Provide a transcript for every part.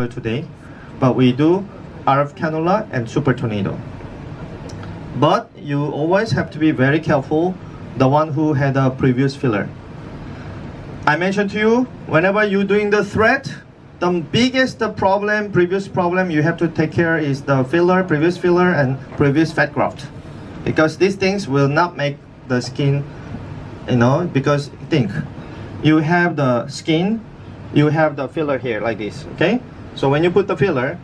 today, but we do RF cannula and super tornado. But you always have to be very careful, the one who had a previous filler. I mentioned to you, whenever you're doing the thread, the biggest previous problem you have to take care is the filler, previous filler, and previous fat graft. Because these things will not make the skin, because think, you have the skin, you have the filler here like this, okay? So when you put the filler,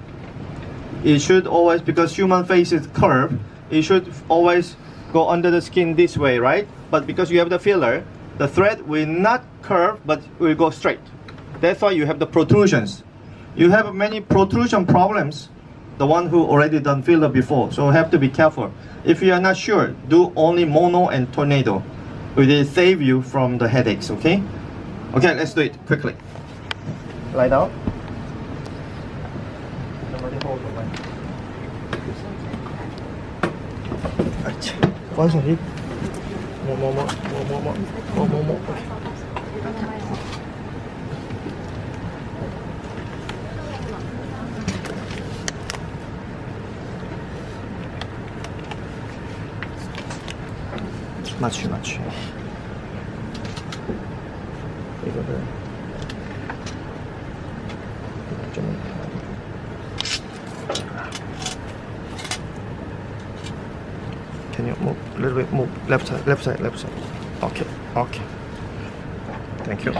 it should always, because human face is curved, it should always go under the skin this way, right? But because you have the filler, the thread will not curve, but will go straight. That's why you have the protrusions. You have many protrusion problems, the one who already done filler before, so have to be careful. If you are not sure, do only mono and tornado. It will save you from the headaches, okay? Okay, let's do it quickly. Lie down. Kwon sorry. More. Much. 이거를 좀 Can you move a little bit? Move left side. Okay. Thank you.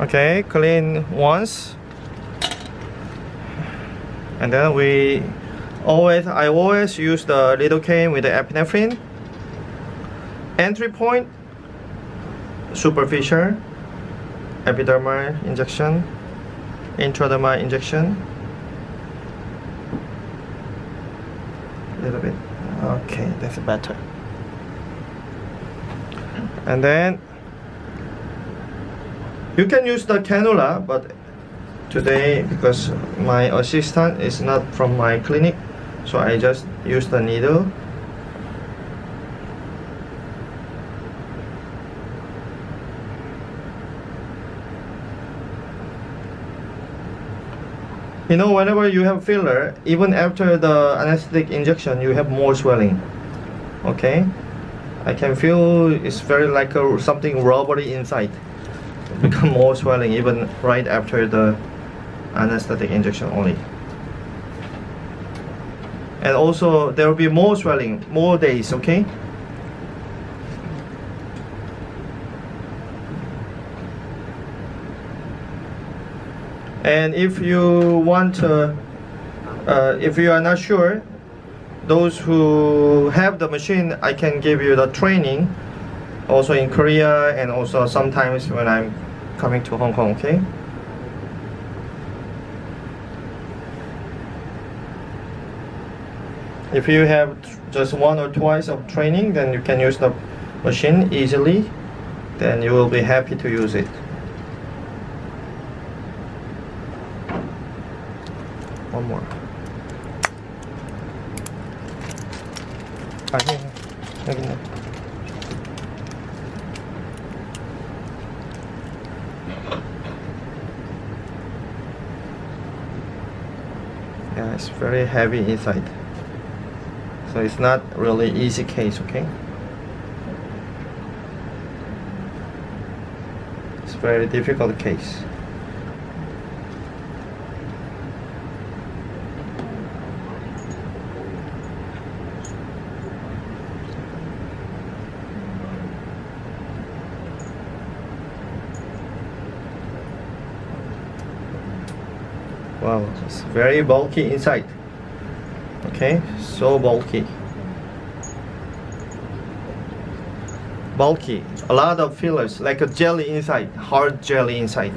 Okay, clean once. And then I always use the lidocaine with the epinephrine. Entry point, superficial, epidermal injection, intradermal injection. A little bit. Okay, that's better. And then you can use the cannula, but today, because my assistant is not from my clinic, so I just use the needle. Whenever you have filler, even after the anesthetic injection, you have more swelling. Okay? I can feel it's very like something rubbery inside. Become more swelling even right after the anesthetic injection only. And also there will be more swelling, more days, okay? And if you want to, if you are not sure, those who have the machine, I can give you the training also in Korea and also sometimes when I'm coming to Hong Kong, okay? If you have just 1 or twice of training, then you can use the machine easily, then you will be happy to use it. One more. Here. Yeah, it's very heavy inside, so it's not really easy case, okay? It's very difficult case. Wow, it's very bulky inside. Okay, so bulky. A lot of fillers, like a jelly inside, hard jelly inside.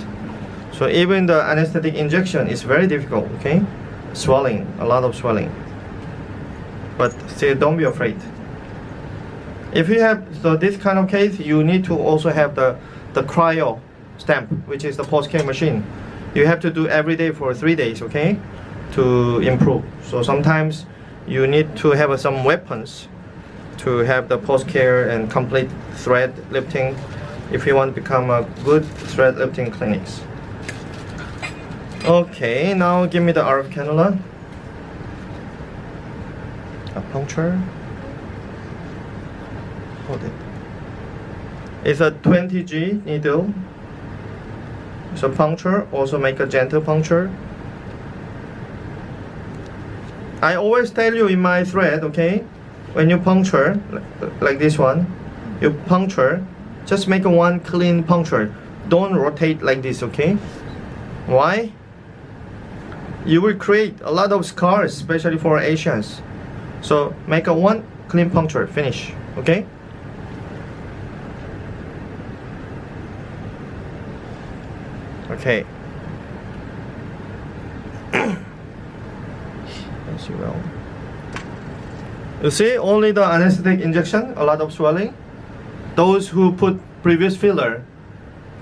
So even the anesthetic injection is very difficult, okay? Swelling, a lot of swelling. But still, don't be afraid. If you have this kind of case, you need to also have the cryo stamp, which is the post-care machine. You have to do every day for 3 days, okay, to improve. So sometimes you need to have some weapons to have the post-care and complete thread lifting if you want to become a good thread lifting clinics. Okay, now give me the RF cannula. A puncture. Hold it. It's a 20G needle. So puncture, also make a gentle puncture. I always tell you in my thread, okay, when you puncture, like this one, you puncture, just make one clean puncture. Don't rotate like this, okay? Why? You will create a lot of scars, especially for Asians. So make one clean puncture, finish, okay? Okay. As you will. You see, only the anesthetic injection, a lot of swelling. Those who put previous filler,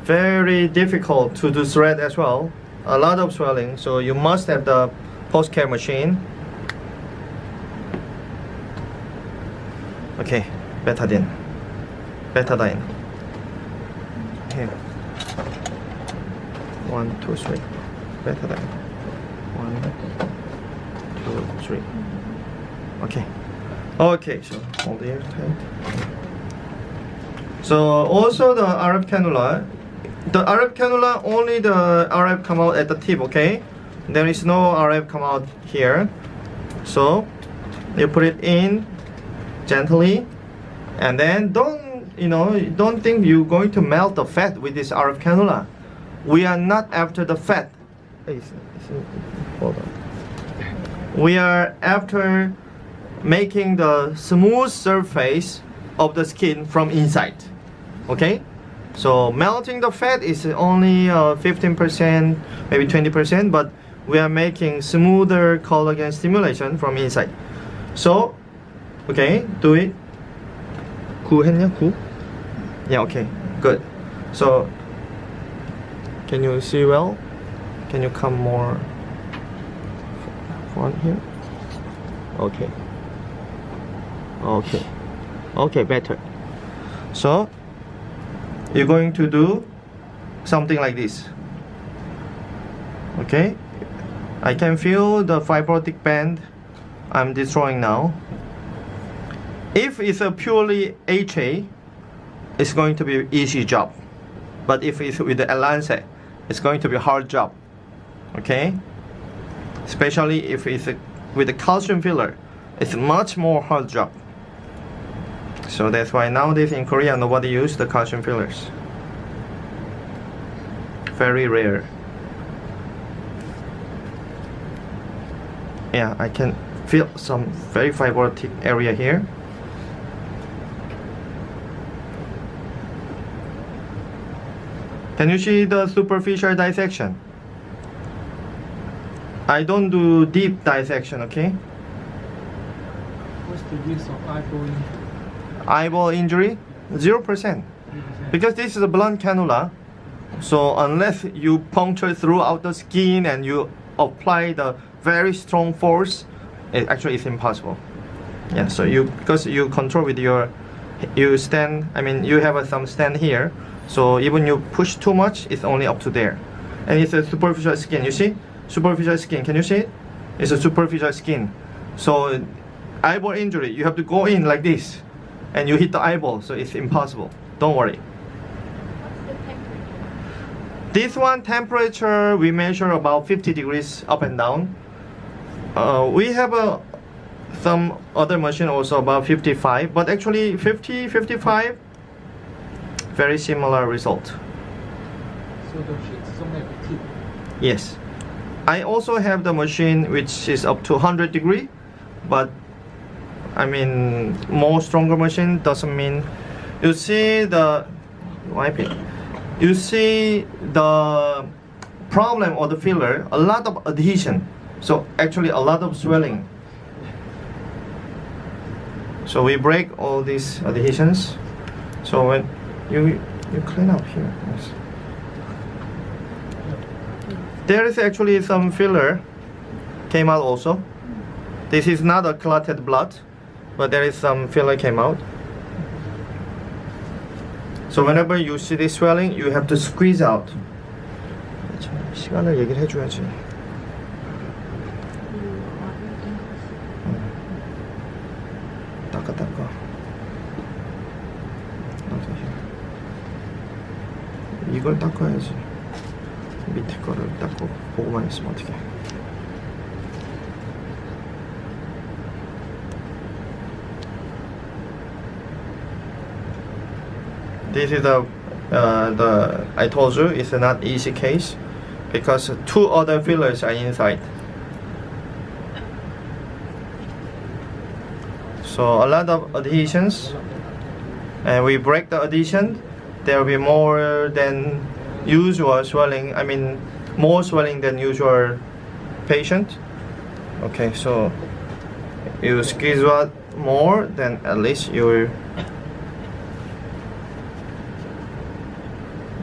very difficult to do thread as well. A lot of swelling, so you must have the post-care machine. Okay, betadine. Betadine. Here. 1, 2, 3. Betadine. 1, 2, 3. Okay. Okay, so hold here tight. So also the RF cannula. The RF cannula, only the RF come out at the tip, okay? There is no RF come out here. So you put it in gently, and then don't think you're going to melt the fat with this RF cannula. We are not after the fat. Hold on. We are after making the smooth surface of the skin from inside. Okay? So melting the fat is only 15%, maybe 20%, but we are making smoother collagen stimulation from inside. So, okay, do it. 구 했냐? 구? Yeah, okay, good. So, can you see well? Can you come more front here? Okay. Okay. Okay, better. So, you're going to do something like this. Okay? I can feel the fibrotic band I'm destroying now. If it's a purely HA, it's going to be an easy job. But if it's with the Lancet, it's going to be a hard job. Okay? Especially if it's with the calcium filler, it's much more hard job. So that's why nowadays in Korea nobody uses the calcium fillers. Very rare. Yeah, I can feel some very fibrotic area here. Can you see the superficial dissection? I don't do deep dissection, okay? What's the risk of eyeball injury? Eyeball injury? 0%. Because this is a blunt cannula. So unless you puncture throughout the skin and you apply the very strong force, it actually is impossible. Yeah, so because you control with your, you have some stand here. So even you push too much, it's only up to there. And it's a superficial skin, you see? Superficial skin, can you see it? It's a superficial skin. So eyeball injury, you have to go in like this. And you hit the eyeball, so it's impossible. Don't worry. This one temperature, we measure about 50 degrees up and down. We have some other machine also about 55, but actually 50, 55, very similar result. So the heat is only at the tip? Yes. I also have the machine which is up to 100 degree, but more stronger machine doesn't mean. You see the, wipe it. You see the problem of the filler, a lot of adhesion. So actually a lot of swelling. So we break all these adhesions. So when you clean up here. Yes. There is actually some filler came out also. This is not a clotted blood, but there is some filler came out. So whenever you see this swelling, you have to squeeze out. 시간을 얘기를 해줘야지. 닦아. 이걸 닦아야지. 밑에 거를 닦고 보고만 있으면 어떡해. This is the I told you it's not easy case because 2 other fillers are inside. So a lot of adhesions, and we break the adhesion. There will be more than usual swelling. I mean, more swelling than usual patient. Okay, so you squeeze out more, then at least you will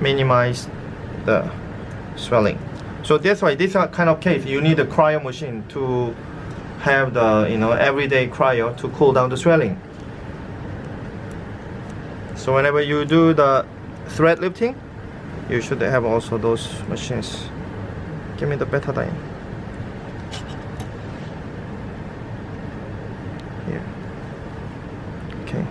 minimize the swelling. So that's why this kind of case you need a cryo machine to have the everyday cryo to cool down the swelling. So whenever you do the thread lifting, you should have also those machines. Give me the betadine. Here. Okay.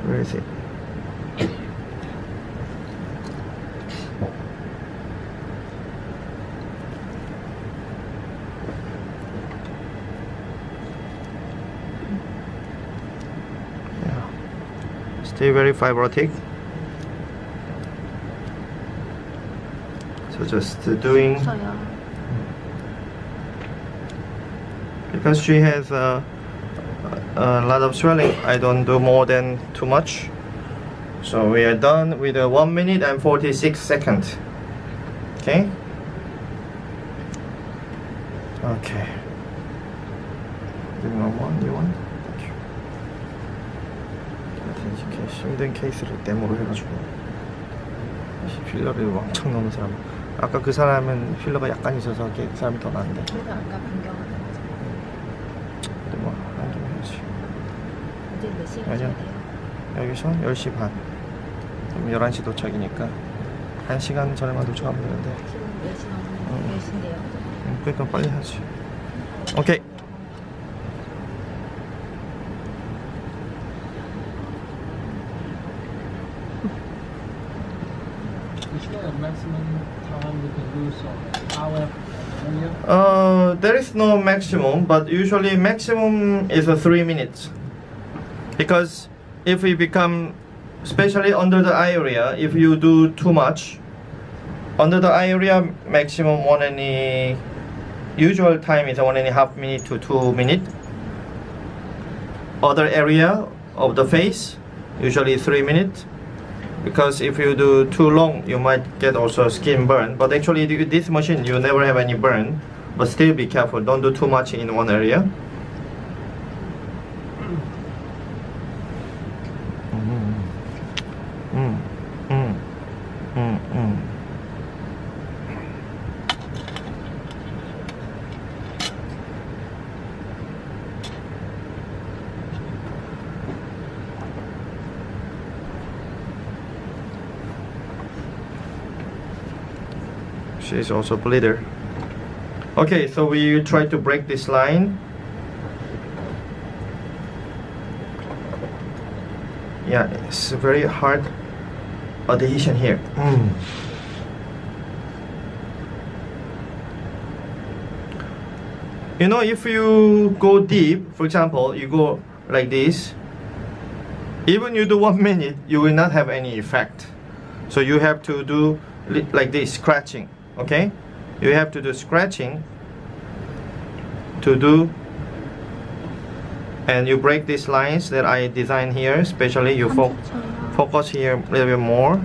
Where is it? Still very fibrotic. So just doing, because she has a lot of swelling, I don't do more than too much. So we are done with 1 minute and 46 seconds. Okay. Okay. You want? 이렇게 힘든 케이스를 데모로 해가지고 필러를 왕창 넣는 사람. 아까 그 사람은 필러가 약간 있어서 그 사람이 더 나은데. 그래서 아까 변경하는 거죠. 근데 뭐 한개 해야지. 이제 몇 시에 가셔야 돼요? 여기서 10시 반. 그럼 11시 도착이니까 1시간 전에만 도착하면 되는데. 지금 몇 시 나오면 몇 시인데요? 그러니까 빨리 하지. 오케이. Is there a maximum time we can do so? Hour? There is no maximum, but usually maximum is 3 minutes. Because if we become, especially under the eye area, if you do too much, under the eye area, maximum usual time is 1.5 minutes to 2 minutes. Other area of the face, usually 3 minutes. Because if you do too long, you might get also skin burn. But actually, this machine, you never have any burn. But still be careful. Don't do too much in one area. She's also bleeder. Okay, so we try to break this line. Yeah, it's a very hard adhesion here. You know, if you go deep, for example, you go like this, even you do 1 minute, you will not have any effect. So you have to do like this, scratching. Okay, you have to do scratching to do, and you break these lines that I designed here. Especially you focus here a little bit more.